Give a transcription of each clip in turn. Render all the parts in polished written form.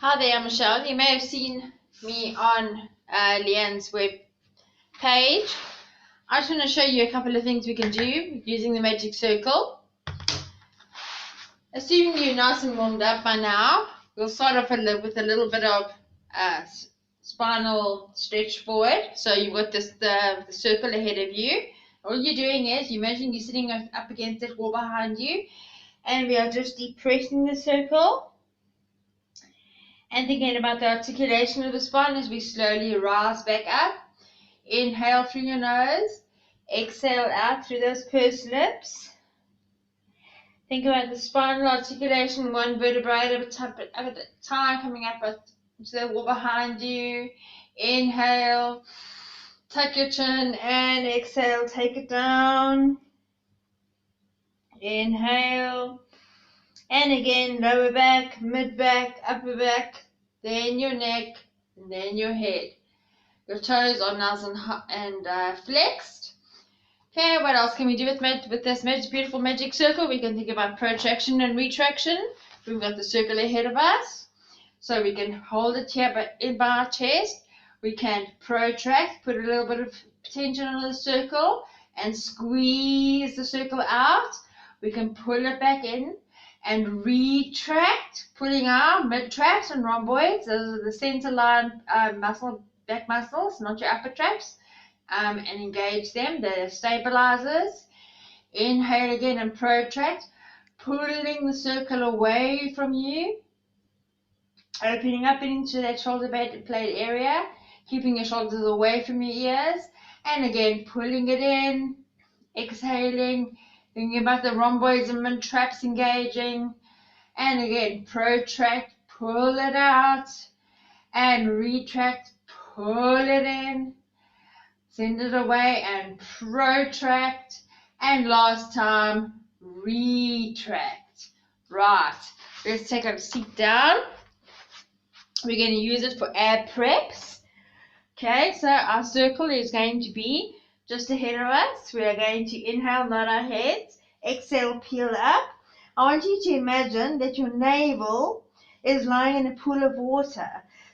Hi there, I'm Michelle. You may have seen me on Leanne's web page. I just want to show you a couple of things we can do using the magic circle. Assuming you're nice and warmed up by now, we'll start off with a little bit of spinal stretch forward. So you've got the circle ahead of you. All you're doing is, you imagine you're sitting up against that wall behind you, and we are just depressing the circle and thinking about the articulation of the spine as we slowly rise back up. Inhale through your nose, exhale out through those pursed lips. Think about the spinal articulation, one vertebrae at a time, coming up to the wall behind you. Inhale, tuck your chin, and exhale, take it down. Inhale, and again, lower back, mid back, upper back, then your neck, and then your head. Your toes are nice and flexed. Okay, what else can we do with this beautiful magic circle? We can think about protraction and retraction. We've got the circle ahead of us, so we can hold it here by our chest. We can protract, put a little bit of tension on the circle, and squeeze the circle out. We can pull it back in and retract, pulling our mid-traps and rhomboids. Those are the center line back muscles, not your upper traps, and engage them. They're stabilizers. Inhale again and protract, pulling the circle away from you, opening up into that shoulder blade area, keeping your shoulders away from your ears, and again pulling it in, exhaling, thinking about the rhomboids and mid traps engaging, and again protract, pull it out, and retract, pull it in, send it away, and protract, and last time retract. Right, let's take our seat down. We're going to use it for ab preps. Okay, so our circle is going to be just ahead of us. We are going to inhale, nod our heads, exhale, peel up. I want you to imagine that your navel is lying in a pool of water.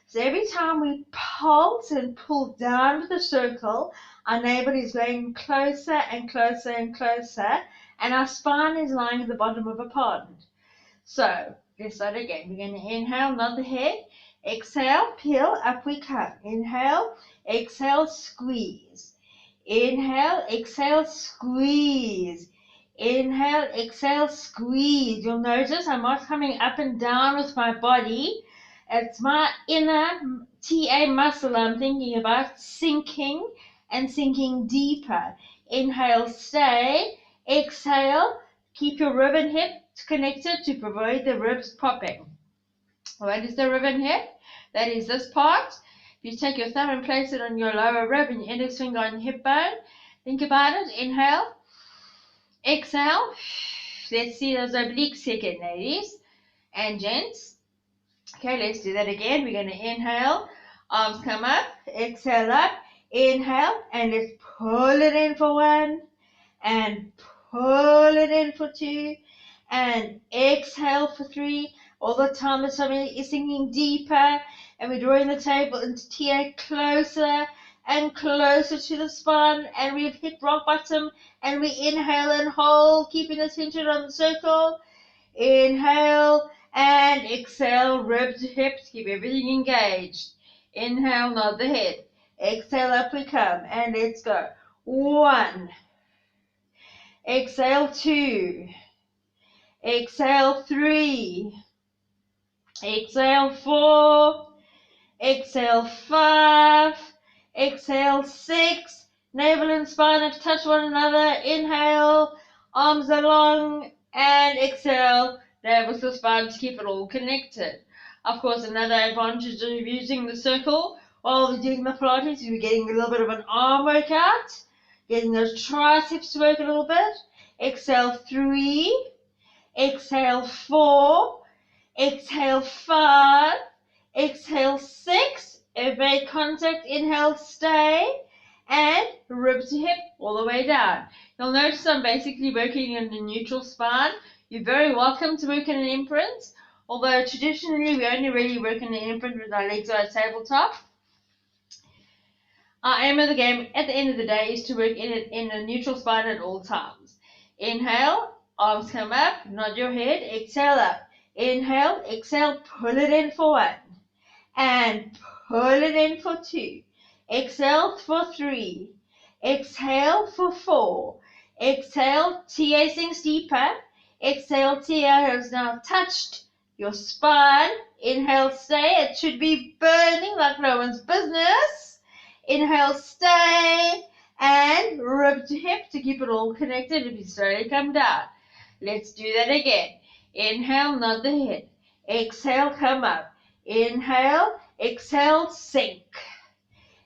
So every time we pulse and pull down with the circle, our navel is going closer and closer and closer, and our spine is lying at the bottom of a pond. So let's start again. We're going to inhale, nod the head, exhale, peel, up we come. Inhale, exhale, squeeze. Inhale, exhale, squeeze. Inhale, exhale, squeeze. You'll notice I'm not coming up and down with my body. It's my inner TA muscle I'm thinking about sinking and sinking deeper. Inhale, stay. Exhale, keep your rib and hip connected to avoid the ribs popping. What is the rib and hip? That is this part. If you take your thumb and place it on your lower rib and your index finger on your hip bone, think about it. Inhale, exhale. Let's see those obliques again, ladies and gents. Okay, let's do that again. We're going to inhale, arms come up, exhale up, inhale, and let's pull it in for one, and pull it in for two, and exhale for three. All the time the tummy is sinking deeper, and we're drawing the table into TA closer and closer to the spine, and we've hit rock bottom, and we inhale and hold, keeping the tension on the circle. Inhale and exhale, ribs, hips, keep everything engaged. Inhale, nod the head. Exhale, up we come, and let's go. 1. Exhale, 2. Exhale, 3. Exhale, 4. Exhale, 5. Exhale, 6. Navel and spine have touched one another. Inhale, arms along, and exhale, navel to spine to keep it all connected. Of course, another advantage of using the circle while we're doing the Pilates is we're getting a little bit of an arm workout, getting those triceps work a little bit. Exhale, 3. Exhale, 4. Exhale, 5. Exhale, 6. Make contact. Inhale, stay. And rib to hip all the way down. You'll notice I'm basically working in the neutral spine. You're very welcome to work in an imprint Although traditionally we only really work in the imprint with our legs or our tabletop. Our aim of the game at the end of the day is to work in a neutral spine at all times. Inhale, arms come up, nod your head, exhale up. Inhale, exhale, pull it in for 1. And pull it in for 2. Exhale for 3. Exhale for 4. Exhale, TA sinks deeper. Exhale, TA has now touched your spine. Inhale, stay. It should be burning like no one's business. Inhale, stay, and rib to hip to keep it all connected if you slowly come down. Let's do that again. Inhale, nod the head. Exhale, come up. Inhale, exhale, sink.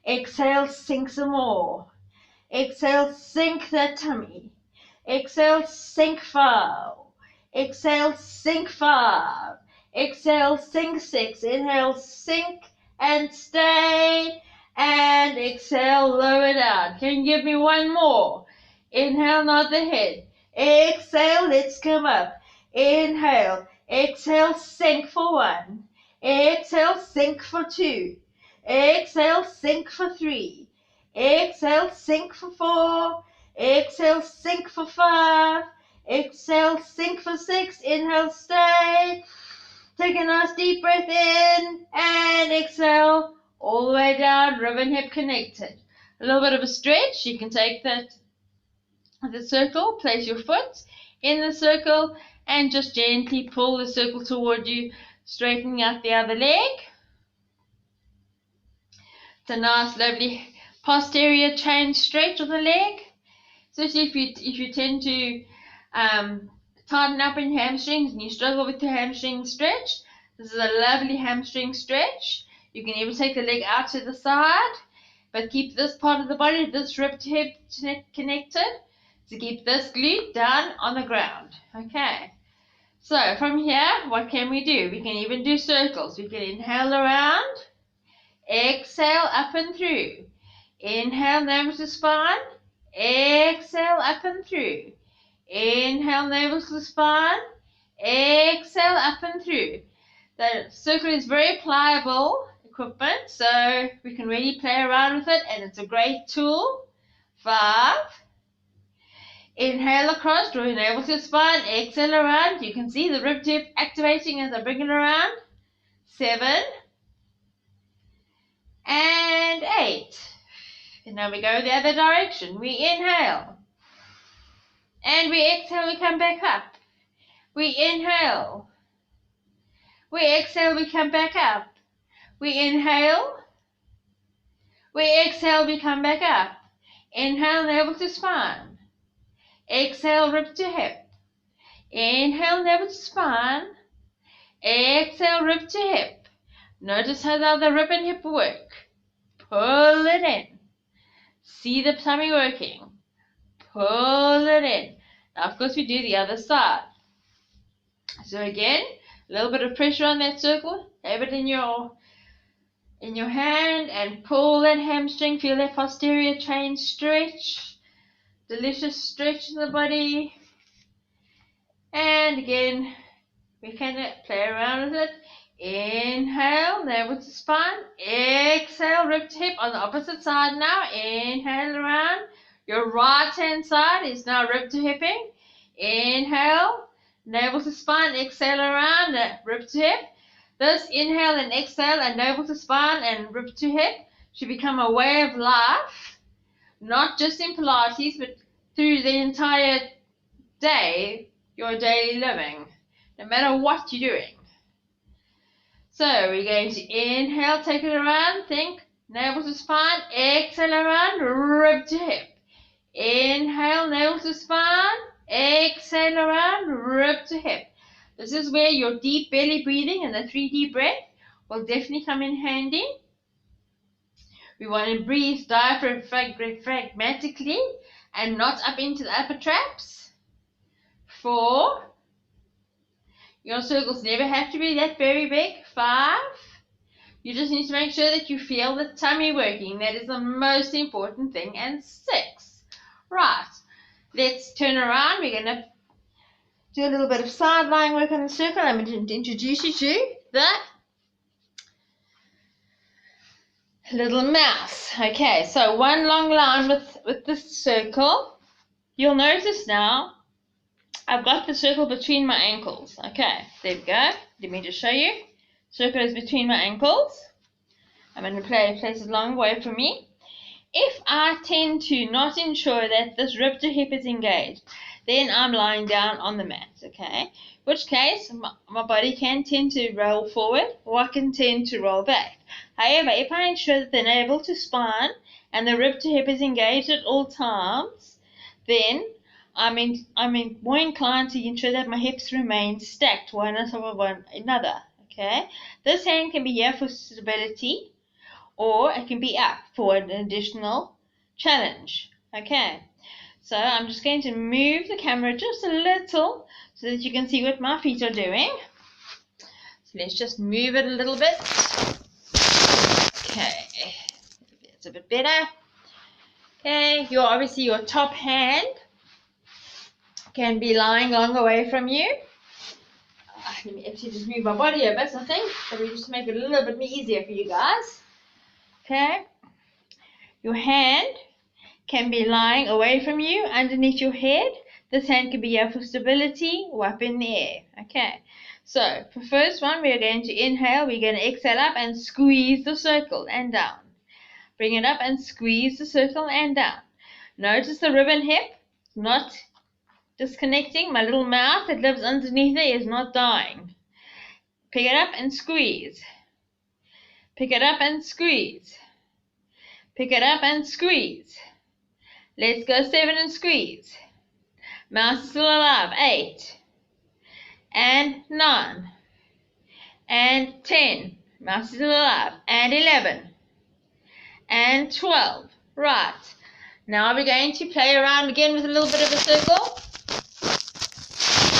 Exhale, sink some more. Exhale, sink that tummy. Exhale, sink 5. Exhale, sink 5. Exhale, sink 6. Inhale, sink and stay. And exhale, lower down. Can you give me one more? Inhale, nod the head. Exhale, let's come up. Inhale, exhale, sink for 1. Exhale, sink for 2. Exhale, sink for 3. Exhale, sink for 4. Exhale, sink for 5. Exhale, sink for 6. Inhale, stay. Take a nice deep breath in and exhale. All the way down, rib and hip connected. A little bit of a stretch. You can take the circle, place your foot in the circle, and just gently pull the circle toward you, straightening out the other leg. It's a nice, lovely posterior chain stretch of the leg. Especially if you tend to tighten up in your hamstrings and you struggle with your hamstring stretch, this is a lovely hamstring stretch. You can even take the leg out to the side, but keep this part of the body, this rib to hip connected, to keep this glute down on the ground. Okay, so from here, what can we do? We can even do circles. We can inhale around, exhale up and through. Inhale, navel to spine, exhale up and through. Inhale, navel to spine, exhale up and through. The circle is very pliable equipment, so we can really play around with it, and it's a great tool. 5. Inhale across, draw your navel to the spine, exhale around. You can see the rib tip activating as I bring it around. 7. And 8. And now we go the other direction. We inhale. And we exhale, we come back up. We inhale. We exhale, we come back up. We inhale. We exhale, we come back up. Inhale, navel to spine. Exhale, rib to hip. Inhale, navel to spine. Exhale, rib to hip. Notice how the rib and hip work. Pull it in. See the tummy working. Pull it in. Now, of course, we do the other side. So again, a little bit of pressure on that circle. Have it in your hand and pull that hamstring. Feel that posterior chain stretch. Delicious stretch in the body. And again, we can play around with it. Inhale, navel to spine. Exhale, rib to hip on the opposite side now. Inhale around. Your right hand side is now rib to hipping. Inhale, navel to spine. Exhale around, rib to hip. This inhale and exhale and navel to spine and rib to hip should become a way of life, not just in Pilates, but through the entire day, your daily living, no matter what you're doing. So we're going to inhale, take it around, think, navel to spine, exhale around, rib to hip. Inhale, navel to spine, exhale around, rib to hip. This is where your deep belly breathing and the 3D breath will definitely come in handy. We want to breathe diaphragmatically and not up into the upper traps. 4. Your circles never have to be that very big. 5. You just need to make sure that you feel the tummy working. That is the most important thing. And 6. Right. Let's turn around. We're going to do a little bit of side lying work on the circle. I'm going to introduce you to the little mouse. Okay, so one long line with the circle. You'll notice now I've got the circle between my ankles. Okay, there we go. Let me just show you. Circle is between my ankles. I'm going to place it long away from me. If I tend to not ensure that this rib to hip is engaged, then I'm lying down on the mat, okay? In which case, my body can tend to roll forward, or I can tend to roll back. However, if I ensure that the navel to spine and the rib to hip is engaged at all times, then I'm more inclined to ensure that my hips remain stacked one on top of one another, okay? This hand can be here for stability, or it can be up for an additional challenge. Okay, so I'm just going to move the camera just a little so that you can see what my feet are doing. So let's just move it a little bit. Okay, it's a bit better. Okay, obviously your top hand can be lying long away from you. Let me actually just move my body a bit, I think, so we just make it a little bit easier for you guys. Okay, your hand can be lying away from you underneath your head. This hand can be here for stability or up in the air. Okay, so for first one, we are going to inhale, we're going to exhale up and squeeze the circle and down. Bring it up and squeeze the circle and down. Notice the rib and hip not disconnecting. My little mouth that lives underneath it is not dying. Pick it up and squeeze. Pick it up and squeeze. Pick it up and squeeze. Let's go 7 and squeeze. Mouse is still alive. 8 and 9 and 10. Mouse is still alive. And 11 and 12. Right. Now we're going to play around again with a little bit of a circle.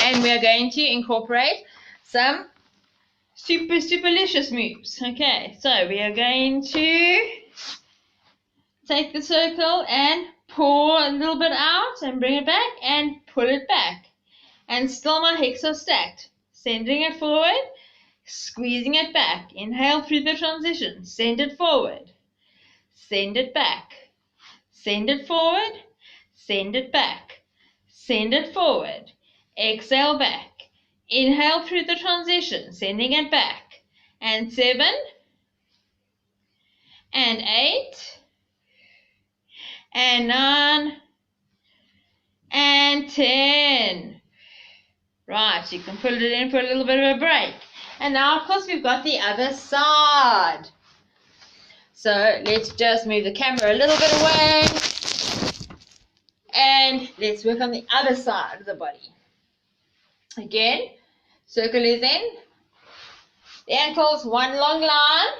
And we are going to incorporate some superlicious moves. Okay, so we are going to take the circle and pull a little bit out and bring it back and pull it back. And still my hips are stacked. Sending it forward, squeezing it back. Inhale through the transition. Send it forward. Send it back. Send it forward. Send it back. Send it forward. Exhale back. Inhale through the transition. Sending it back. And 7 and 8 and 9 and 10. Right, you can put it in for a little bit of a break. And now, of course, we've got the other side. So let's just move the camera a little bit away. And let's work on the other side of the body. Again, circle is in. The ankles, one long line.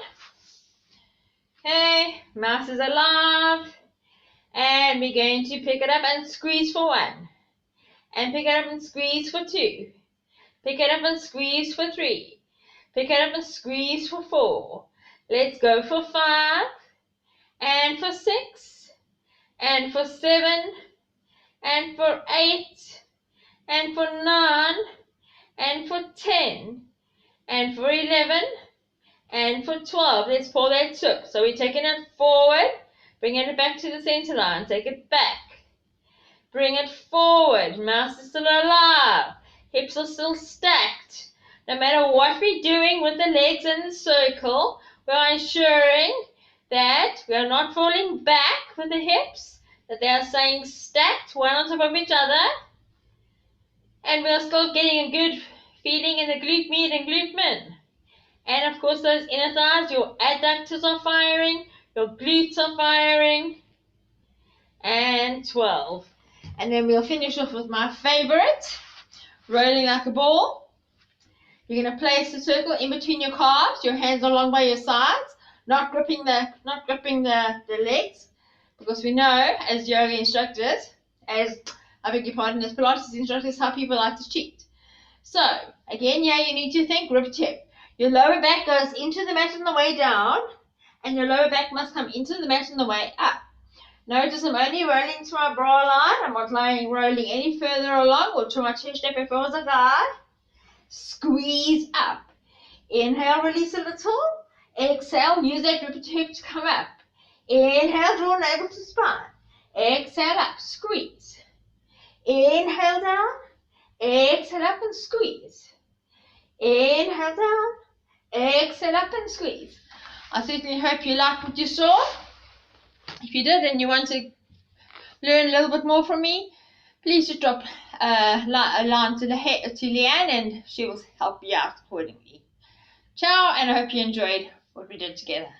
Okay, mouse is alive. And we're going to pick it up and squeeze for 1. And pick it up and squeeze for 2. Pick it up and squeeze for 3. Pick it up and squeeze for 4. Let's go for 5. And for 6. And for 7. And for 8. And for 9. And for 10. And for 11. And for 12. Let's pull that took. So we're taking it forward. Bringing it back to the center line. Take it back. Bring it forward. Mouse is still alive. Hips are still stacked. No matter what we're doing with the legs in the circle, we are ensuring that we are not falling back with the hips, that they are staying stacked one on top of each other, and we are still getting a good feeling in the glute med and glute min. And of course those inner thighs, your adductors are firing, your glutes are firing. And 12. And then we'll finish off with my favorite, rolling like a ball. You're going to place the circle in between your calves, your hands along by your sides, not gripping the legs, because we know as yoga instructors, as Pilates instructors, how people like to cheat. So again, yeah, you need to think rib tip. Your lower back goes into the mat on the way down, and your lower back must come into the mat on the way up. Notice I'm only rolling to my bra line. I'm not rolling any further along or to my chest up if I was a guy. Squeeze up. Inhale, release a little. Exhale, use that rib hip to come up. Inhale, draw navel to spine. Exhale up, squeeze. Inhale down. Exhale up and squeeze. Inhale down. Exhale up and squeeze. I certainly hope you liked what you saw. If you did and you want to learn a little bit more from me, please just drop a line to Leanne and she will help you out accordingly. Ciao, and I hope you enjoyed what we did together.